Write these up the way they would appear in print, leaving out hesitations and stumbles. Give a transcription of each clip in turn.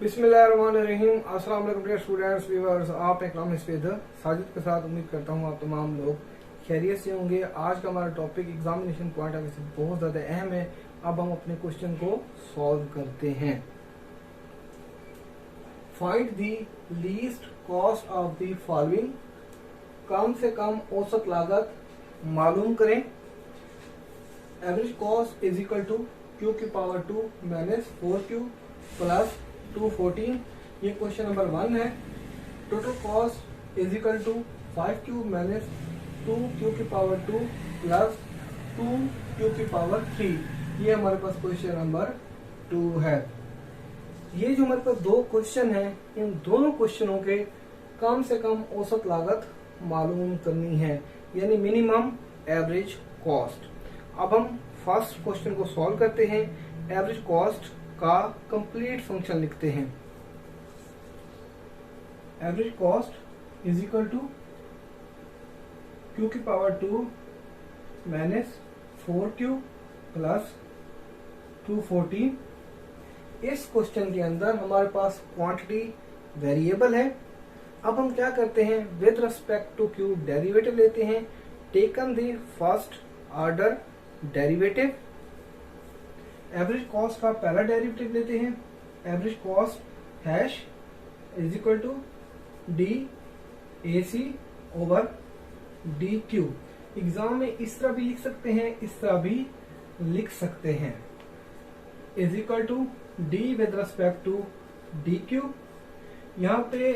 बिस्मिल्लाहिर्रहमानिर्रहीम। अस्सलाम वालेकुम डियर स्टूडेंट्स व्यूअर्स, आप इकराम हिस्फेद साजिद के साथ उम्मीद करता हूँ आप तमाम लोग खैरियत से होंगे। आज का हमारा topic examination point of view से बहुत ज़्यादा अहम है। अब हम अपने क्वेश्चन को सॉल्व करते हैं। Find the least cost of the following. कम से कम औसत लागत मालूम करें। Average cost is equal to Q की पावर 2 माइनस 4Q प्लस 214। ये क्वेश्चन नंबर 1 है। Total cost is equal to 5Q minus 2Q की पावर 2 प्लस 2Q की पावर 3। ये हमारे पास क्वेश्चन नंबर 2 है। ये जो हमारे पास दो क्वेश्चन है, इन दोनों क्वेश्चनों के कम से कम औसत लागत मालूम करनी है, यानी मिनिमम एवरेज कॉस्ट। अब हम फर्स्ट क्वेश्चन को सॉल्व करते हैं। एवरेज कॉस्ट का कंप्लीट फंक्शन लिखते हैं। Average cost is equal to Q की पावर 2 माइनस 4Q प्लस 214। इस क्वेश्चन के अंदर हमारे पास क्वांटिटी वेरिएबल है। अब हम क्या करते हैं, with respect to Q derivative लेते हैं। Taken the first order derivative. Average cost का पहला डेरिवेटिव लेते हैं। Average cost hash is equal to DAC over DQ। Exam में इस तरह भी लिख सकते हैं, इस तरह भी लिख सकते हैं। Is equal to D with respect to DQ। यहाँ पे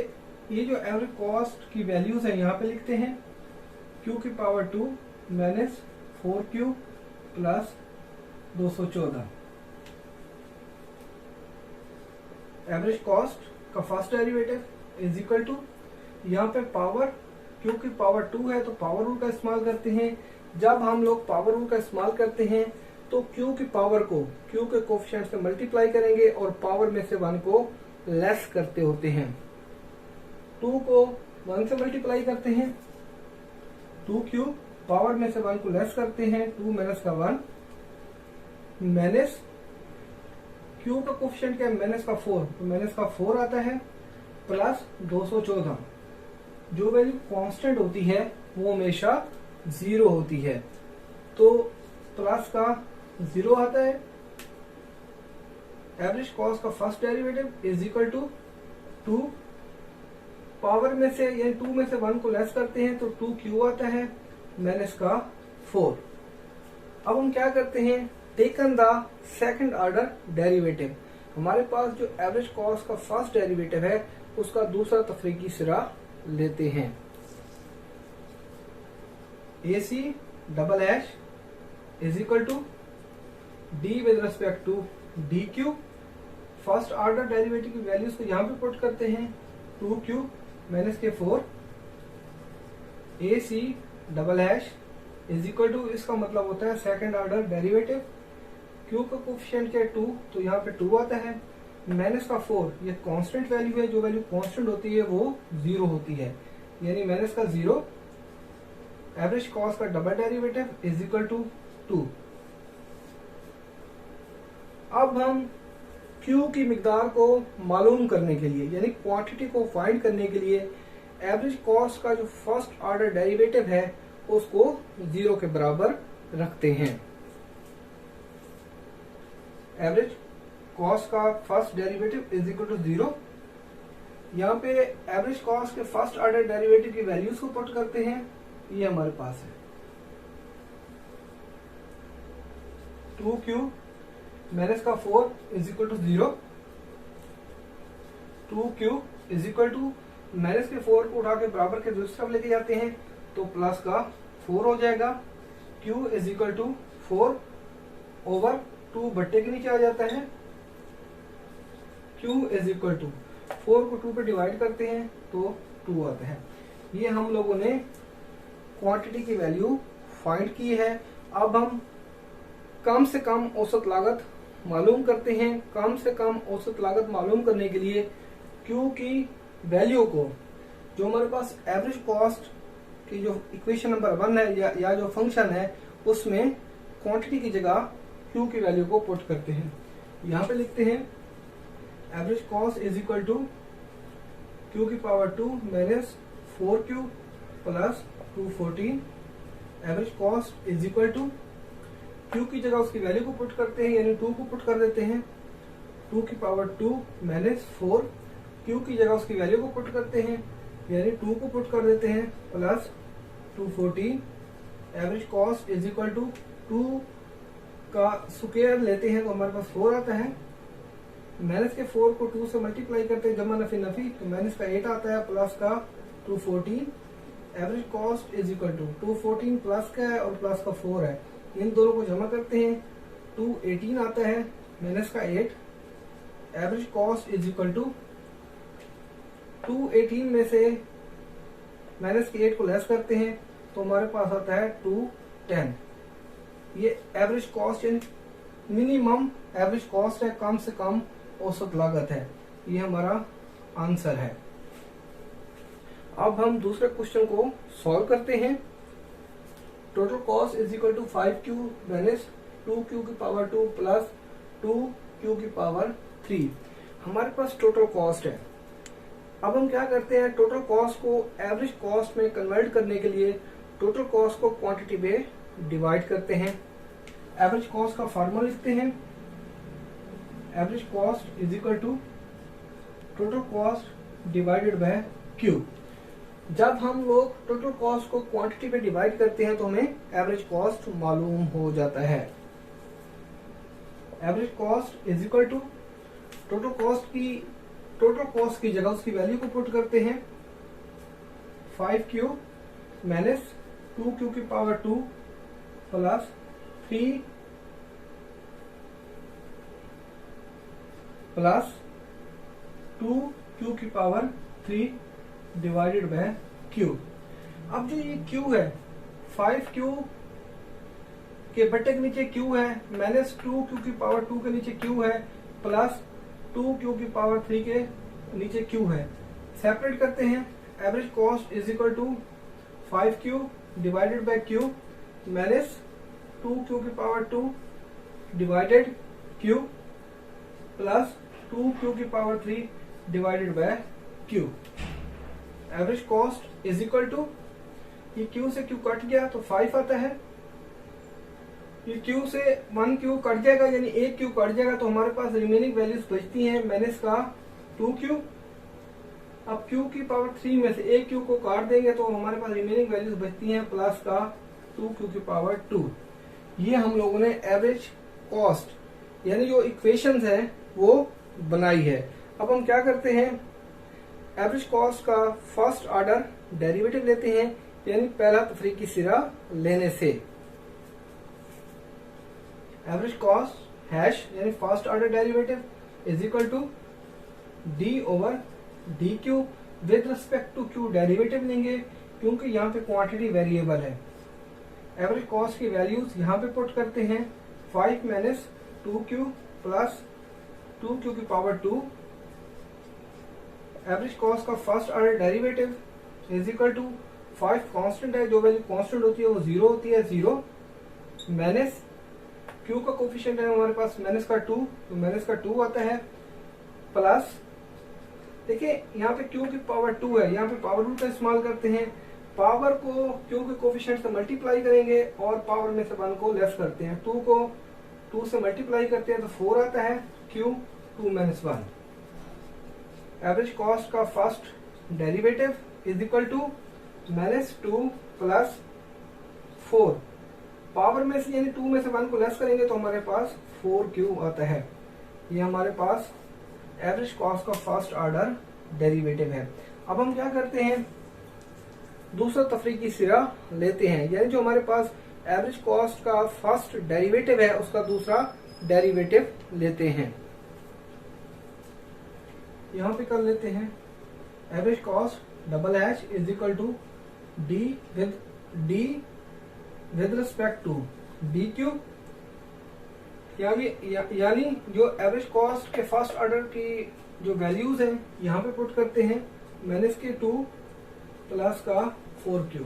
ये जो एवरेज कॉस्ट की वैल्यूज है यहाँ पे लिखते हैं। Q की power 2 minus 4Q plus 214। Average cost का first derivative is equal to, यहाँ पे पावर Q की पावर 2 है तो पावर रूल का इस्तेमाल करते हैं। जब हम लोग पावर रूल का इस्तेमाल करते हैं तो Q की पावर को Q के कोफिशिएंट से मल्टीप्लाई करेंगे और पावर में से 1 को लेस करते होते हैं। 2 को 1 से मल्टीप्लाई करते हैं, 2Q पावर में से 1 को लेस करते हैं, 2 माइनस का 1 माइनस Q का कोफिशिएंट क्या है, माइनस का 4, तो माइनस का 4 आता है प्लस 214। जो वैल्यू कांस्टेंट होती है वो हमेशा 0 होती है, तो प्लस का 0 आता है। एवरेज कॉस्ट का first derivative is equal to 2 power में से यानी 2 में से 1 को लेस करते हैं तो 2Q आता है माइनस का 4। अब हम क्या करते हैं, taken the second order derivative. हमारे पास जो एवरेज कॉस्ट का फर्स्ट डेरिवेटिव है उसका दूसरा तफरीकी सिरा लेते हैं। AC double hash is equal to D with respect to DQ। First order derivative की वैल्यूज को यहां पे पुट करते हैं, 2Q माइनस के 4। AC double hash is equal to, इसका मतलब होता है सेकंड ऑर्डर डेरिवेटिव। Q का कोफिशिएंट क्या है 2, तो यहाँ पे 2 आता है माइनस का 4। ये कांस्टेंट वैल्यू है, जो वैल्यू कांस्टेंट होती है वो 0 होती है, यानी माइनस का 0। एवरेज कॉस्ट का double derivative is equal to 2। अब हम Q की मिकदार को मालूम करने के लिए यानी क्वांटिटी को फाइंड करने के लिए एवरेज कॉस्ट का जो फर्स्ट ऑर्डर डेरिवेटिव है उसको 0 के बराबर रखते हैं। एवरेज कॉस्ट का first derivative is equal to 0। यहाँ पे एवरेज कॉस्ट के फर्स्ट ऑर्डर डेरिवेटिव की वैल्यूज को पुट करते हैं। ये हमारे पास है 2Q माइनस का 4 is equal to 0। 2Q is equal to minus के 4 को उठा के बराबर के दूसरी तरफ लेके जाते हैं तो प्लस का 4 हो जाएगा। Q is equal to 4 over 2 बट्टे के नीचे आ जाता है। Q इज इक्वल टू 4 को 2 पे डिवाइड करते हैं तो 2 आता है। ये हम लोगों ने क्वांटिटी की वैल्यू फाइंड की है। अब हम कम से कम औसत लागत मालूम करते हैं। कम से कम औसत लागत मालूम करने के लिए Q की वैल्यू को, जो हमारे पास एवरेज कॉस्ट की जो इक्वेशन नंबर 1 है या जो फंक्शन है उसमें क्वांटिटी की जगह Q की वैल्यू को पुट करते हैं। यहाँ पे लिखते हैं average cost is equal to Q की power 2 minus 4Q plus 214। Average cost is equal to Q की जगह उसकी वैल्यू को पुट करते हैं यानी 2 को पुट कर देते हैं, 2 की पावर 2 माइनस 4। क्यू की जगह उसकी वैल्यू को पुट करते हैं यानी 2 को पुट कर देते हैं plus 214। Average cost is equal to 2 का स्क्वायर लेते हैं तो हमारे पास 4 आता है, माइनस के 4 को 2 से मल्टीप्लाई करते हैं, जमा नफी नफी तो माइनस का 8 आता है प्लस का 214। Average cost is equal to 214 plus का है और प्लस का 4 है, इन दोनों को जमा करते हैं 218 आता है माइनस का 8। Average cost is equal to 218 में से माइनस के 8 को लेस करते हैं तो हमारे पास आता है 210। ये average cost minimum average cost है, कम से कम औसत लागत है, ये हमारा आंसर है। अब हम दूसरे क्वेश्चन को सॉल्व करते हैं। Total cost is equal to 5Q minus 2Q की पावर 2 प्लस 2Q की पावर 3। हमारे पास टोटल कॉस्ट है। अब हम क्या करते हैं, टोटल कॉस्ट को एवरेज कॉस्ट में कन्वर्ट करने के लिए टोटल कॉस्ट को क्वांटिटी में डिवाइड करते हैं। एवरेज कॉस्ट का फार्मूला लिखते हैं, average cost is equal to total cost divided by Q। जब हम लोग टोटल कॉस्ट को क्वांटिटी में डिवाइड करते हैं तो हमें एवरेज कॉस्ट मालूम हो जाता है। Average cost is equal to total cost की जगह उसकी वैल्यू को पुट करते हैं 5Q माइनस 2Q की पावर 2 प्लस 3 प्लस 2Q की पावर 3 डिवाइडेड बाय Q। अब जो ये Q है 5Q के बट्टे के नीचे Q है, माइनस 2Q की पावर 2 के नीचे Q है, प्लस 2Q की पावर 3 के नीचे Q है। सेपरेट करते हैं, average cost is equal to 5Q divided by Q minus 2Q की power 2 divided Q plus 2Q की power 3 divided by Q। Average cost is equal to, ये Q से Q कट गया तो 5 आता है, ये Q से 1Q कट जाएगा यानी एक Q कट जाएगा तो हमारे पास रिमेनिंग वैल्यूज बचती हैं माइनस का 2Q। अब Q की पावर 3 में से एक Q को काट देंगे तो हमारे पास रिमेनिंग वैल्यूज बचती हैं प्लस का 2Q की पावर 2। ये हम लोगों ने एवरेज कॉस्ट यानी जो इक्वेशंस है वो बनाई है। अब हम क्या करते हैं, एवरेज कॉस्ट का फर्स्ट ऑर्डर डेरिवेटिव लेते हैं यानी पहला तफरीकी सिरा लेने से। एवरेज कॉस्ट हैश यानी first order derivative is equal to D over D Q with respect to Q derivative लेंगे क्योंकि यहाँ पे क्वांटिटी वेरिएबल है। एवरेज कॉस्ट की वैल्यूज यहाँ पे पुट करते हैं 5 माइनस 2Q प्लस 2Q की पावर 2। एवरेज कॉस्ट का first order derivative is equal to 5 constant है, जो वैल्यू कांस्टेंट होती है वो 0 होती है, 0 माइनस Q का कोफिशिएंट है हमारे पास माइनस का 2 तो माइनस का 2 आता है, प्लस देखिए यहाँ पे Q की पावर 2 है, यहाँ पे पावर रूल का इस्तेमाल करते हैं, पावर को Q के कोफिशिएंट से मल्टीप्लाई करेंगे और पावर में से 1 को लेस करते हैं, 2 को 2 से मल्टीप्लाई करते हैं तो 4 आता है, Q 2 माइनस 1। एवरेज कॉस्ट का first derivative is equal to minus 2 plus 4, power में से यानी 2 में से 1 को लेस करेंगे तो हमारे पास 4Q आता है। ये हमारे पास एवरेज कॉस्ट का फर्स्ट ऑर्डर डेरिवेटिव है। अब हम क्या करते हैं, दूसरा तफरीकी सिरा लेते हैं यानी जो हमारे पास एवरेज कॉस्ट का फर्स्ट डेरिवेटिव है उसका दूसरा डेरिवेटिव लेते हैं। यहां पे कर लेते हैं average cost double H is equal to D with respect to D Q, यानी जो एवरेज कॉस्ट के फर्स्ट ऑर्डर की जो वैल्यूज हैं यहाँ पे पुट करते हैं माइनस के 2 प्लस का 4Q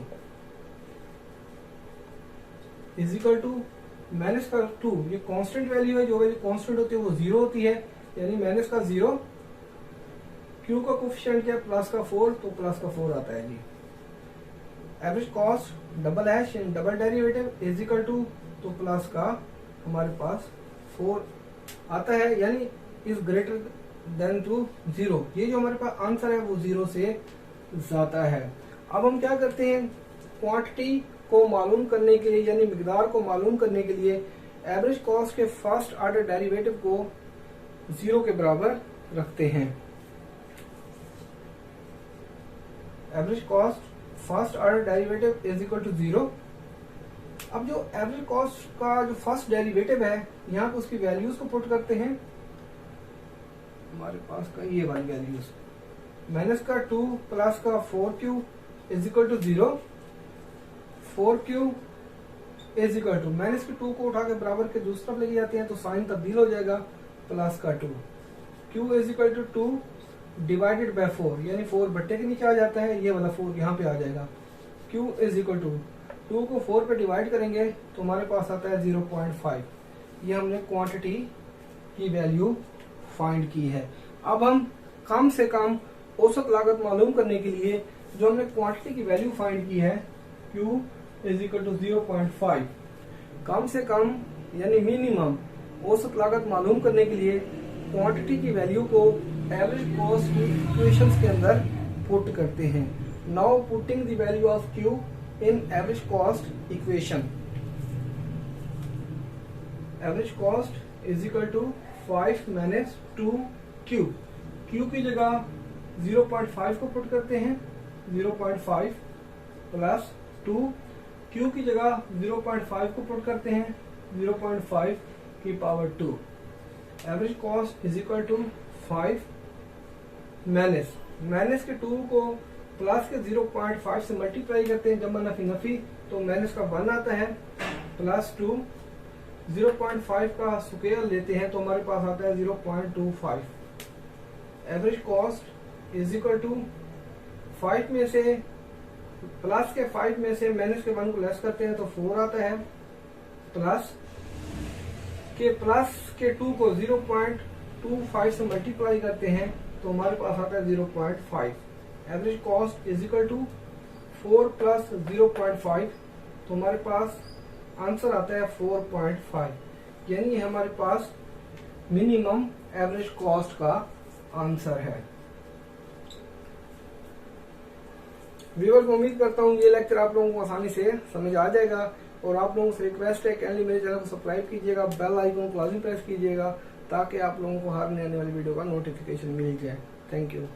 is equal to minus का 2, ये कांस्टेंट वैल्यू है, जो वैल्यू कांस्टेंट होती है वो 0 होती है यानी माइनस का 0 क्यू का कोफिशिएंट क्या है, प्लस का 4, तो प्लस का 4 आता है जी। Average cost double hash in double derivative is equal to, तो प्लस का हमारे पास 4 आता है, यानी इज ग्रेटर देन टू 0। ये जो हमारे पास आंसर है वो 0 से ज्यादा है। अब हम क्या करते हैं, क्वांटिटी को मालूम करने के लिए यानी मिकदार को मालूम करने के लिए एवरेज कॉस्ट के फर्स्ट ऑर्डर डेरिवेटिव को 0 के बराबर रखते हैं। Average cost first order derivative is equal to 0। अब जो एवरेज कॉस्ट का जो फर्स्ट डेरिवेटिव है, यहाँ पे उसकी वैल्यूज को पुट करते हैं। हमारे पास का ये वाली वैल्यूज, माइनस का 2 प्लस का 4q is equal to 0। 4q is equal to, minus के 2 को उठा के बराबर के दूसरी तरफ लेके जाते हैं तो साइन तब्दील हो जाएगा, प्लस का 2। q is equal to 2 divided by 4, यानी 4 बट्टे के नीचे आ जाता है, ये वाला 4 यहाँ पे आ जाएगा। q इज इक्वल टू 2 को 4 पे डिवाइड करेंगे तो हमारे पास आता है 0.5। ये हमने क्वांटिटी की वैल्यू फाइंड की है। अब हम कम से कम औसत लागत मालूम करने के लिए जो हमने क्वांटिटी की वैल्यू फाइंड की है, Q इज इक्वल टू 0.5, कम से कम यानी मिनिमम औसत लागत मालूम करने के लिए क्वांटिटी की वैल्यू को एवरेज कॉस्ट की इक्वेशंस के अंदर पुट करते हैं। Now putting the value of Q in average cost equation, average cost is equal to 5 minus 2q। q की जगह 0.5 को पुट करते हैं, 0.5 प्लस 2, q की जगह 0.5 को पुट करते हैं, 0.5 की power 2। Average cost is equal to 5 minus के 2 को प्लस के 0.5 से मल्टीप्लाई करते हैं, जमा नफी नफी तो माइनस का 1 आता है, प्लस 2 0.5 का स्क्वायर लेते हैं तो हमारे पास आता है 0.25। Average cost is equal to 5 में से प्लस के 5 में से माइनस के 1 को लेस करते हैं तो 4 आता है, प्लस के 2 को 0.25 से मल्टीप्लाई करते हैं तो हमारे पास आता है 0.5। Average cost is equal to 4 plus 0.5 तो हमारे पास आंसर आता है 4.5, यानी हमारे पास मिनिमम एवरेज कॉस्ट का आंसर है। व्यूअर्स, उम्मीद करता हूँ ये लेक्चर आप लोगों को आसानी से समझ आ जाएगा और आप लोगों से रिक्वेस्ट है कि मेरे चैनल को सब्सक्राइब कीजिएगा, बेल आइकन को लाजमी प्रेस कीजिएगा ताकि आप लोगों को हर नई आने वाली वीडियो का नोटिफिकेशन मिल जाए। Thank you.